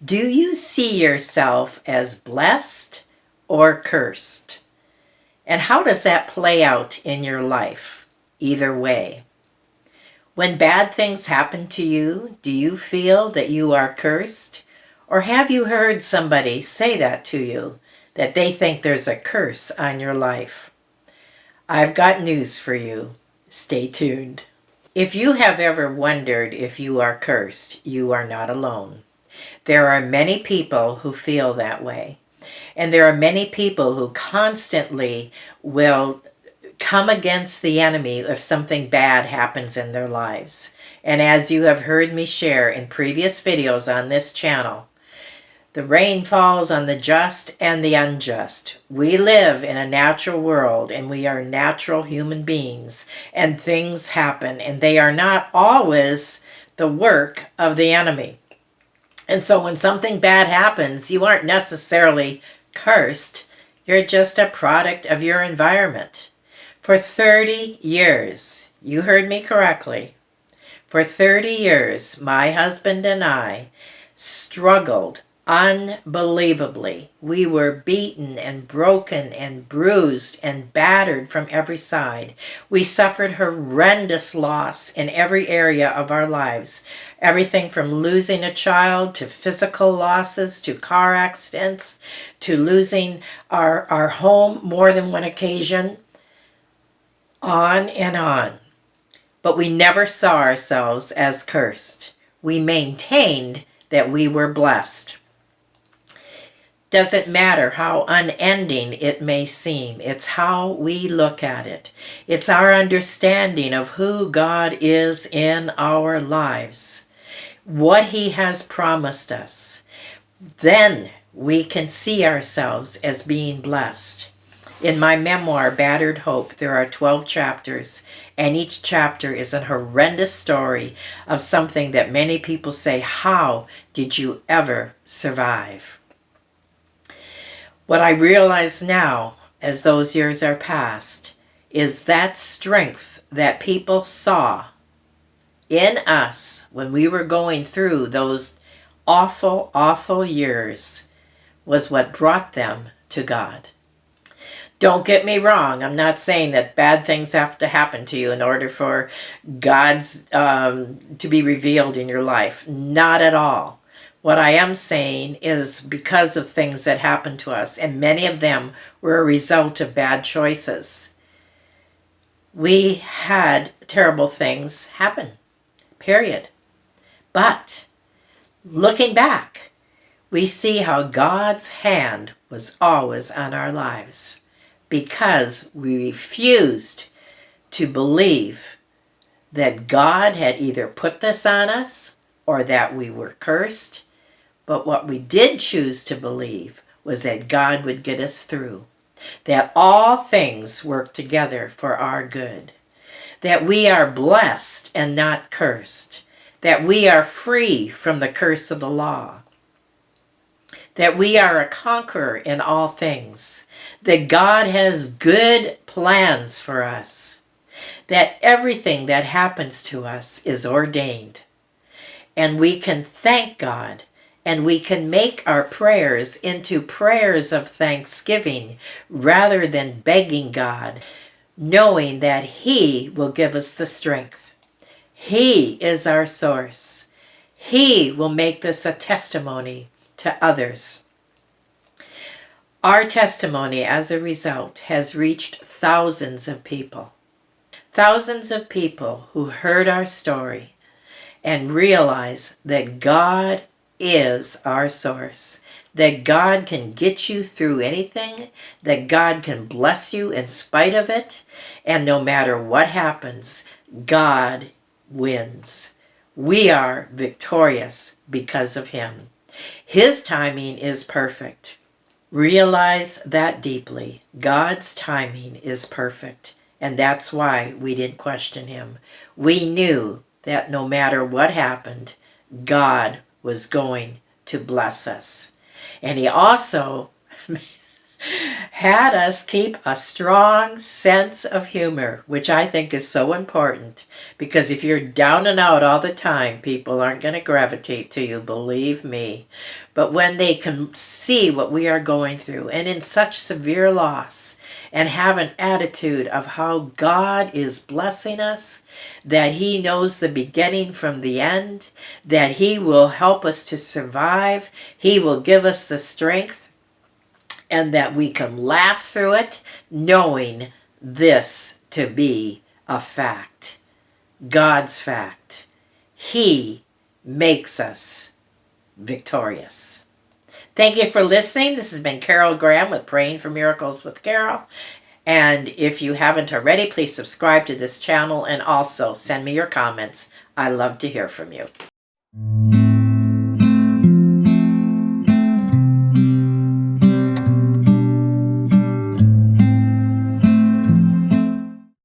Do you see yourself as blessed or cursed? And how does that play out in your life? Either way. When bad things happen to you, do you feel that you are cursed? Or have you heard somebody say that to you, that they think there's a curse on your life? I've got news for you. Stay tuned. If you have ever wondered if you are cursed, you are not alone. There are many people who feel that way. And there are many people who constantly will come against the enemy if something bad happens in their lives. And as you have heard me share in previous videos on this channel, the rain falls on the just and the unjust. We live in a natural world and we are natural human beings, and things happen, and they are not always the work of the enemy. And so when something bad happens, you aren't necessarily cursed. You're just a product of your environment. For 30 years, you heard me correctly, for 30 years, my husband and I struggled unbelievably. We were beaten and broken and bruised and battered from every side. We suffered horrendous loss in every area of our lives. Everything from losing a child to physical losses to car accidents to losing our home more than one occasion. On and on. But we never saw ourselves as cursed. We maintained that we were blessed. Doesn't matter how unending it may seem. It's how we look at it. It's our understanding of who God is in our lives, what He has promised us. Then we can see ourselves as being blessed. In my memoir, Battered Hope, there are 12 chapters, and each chapter is a horrendous story of something that many people say, how did you ever survive? What I realize now, as those years are past, is that strength that people saw in us when we were going through those awful, awful years was what brought them to God. Don't get me wrong. I'm not saying that bad things have to happen to you in order for God's to be revealed in your life. Not at all. What I am saying is because of things that happened to us, and many of them were a result of bad choices, we had terrible things happen, period. But looking back, we see how God's hand was always on our lives because we refused to believe that God had either put this on us or that we were cursed. But what we did choose to believe was that God would get us through, that all things work together for our good, that we are blessed and not cursed, that we are free from the curse of the law, that we are a conqueror in all things, that God has good plans for us, that everything that happens to us is ordained, and we can thank God. And we can make our prayers into prayers of thanksgiving rather than begging God, knowing that He will give us the strength. He is our source. He will make this a testimony to others. Our testimony, as a result, has reached thousands of people. Thousands of people who heard our story and realize that God is our source, that God can get you through anything, that God can bless you in spite of it, and no matter what happens, God wins. We are victorious because of Him. His timing is perfect. Realize that deeply. God's timing is perfect, and that's why we didn't question Him. We knew that no matter what happened, God was going to bless us. And He also had us keep a strong sense of humor, which I think is so important. Because if you're down and out all the time, people aren't going to gravitate to you, believe me. But when they can see what we are going through and in such severe loss, and have an attitude of how God is blessing us, that He knows the beginning from the end, that He will help us to survive, He will give us the strength, and that we can laugh through it, knowing this to be a fact. God's fact. He makes us victorious. Thank you for listening. This has been Carol Graham with Praying for Miracles with Carol. And if you haven't already, please subscribe to this channel and also send me your comments. I love to hear from you.